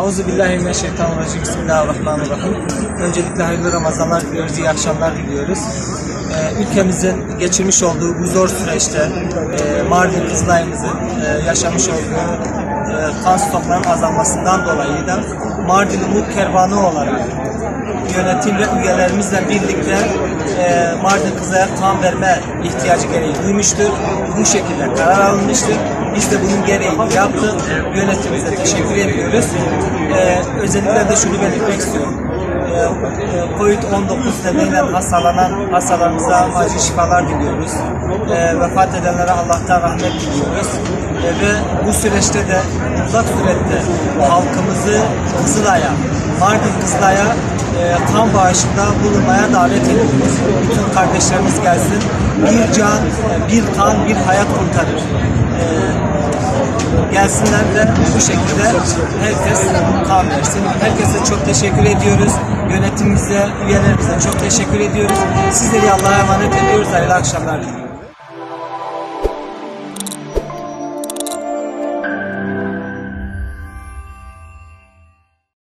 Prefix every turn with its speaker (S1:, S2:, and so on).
S1: Euzubillahimineşşeytanirracim. Bismillahirrahmanirrahim. Öncelikle hayırlı Ramazanlar diliyoruz, iyi akşamlar diliyoruz. Ülkemizin geçirmiş olduğu bu zor süreçte Mardin Kızılay'ımızın yaşamış olduğu kan stoklarının azalmasından dolayı da Mardin Umut Kervanı olarak yönetim ve üyelerimizle birlikte Mardin Kızılay'a kan verme ihtiyacı gereği duymuştur. Bu şekilde karar alınmıştır. Biz de bunun gereğini yaptık. Yönetimimize teşekkür ediyoruz. Özellikle de şunu belirtmek istiyorum. Covid-19 nedeniyle hastalanan hastalarımıza acil şifalar diliyoruz. Vefat edenlere Allah'tan rahmet diliyoruz. Ve bu süreçte de mutlak surette halkımızı Kızılay'a, Mardin Kızılay'a kan bağışında bulunmaya davet ediyoruz. Bütün kardeşlerimiz gelsin. Bir can, bir kan, bir hayat kurtarır. Gelsinler de bu şekilde herkes kan versin. Herkese çok teşekkür ediyoruz. Yönetimimize, üyelerimize çok teşekkür ediyoruz. Sizleri Allah'a emanet ediyoruz. Hayırlı akşamlar diliyorum.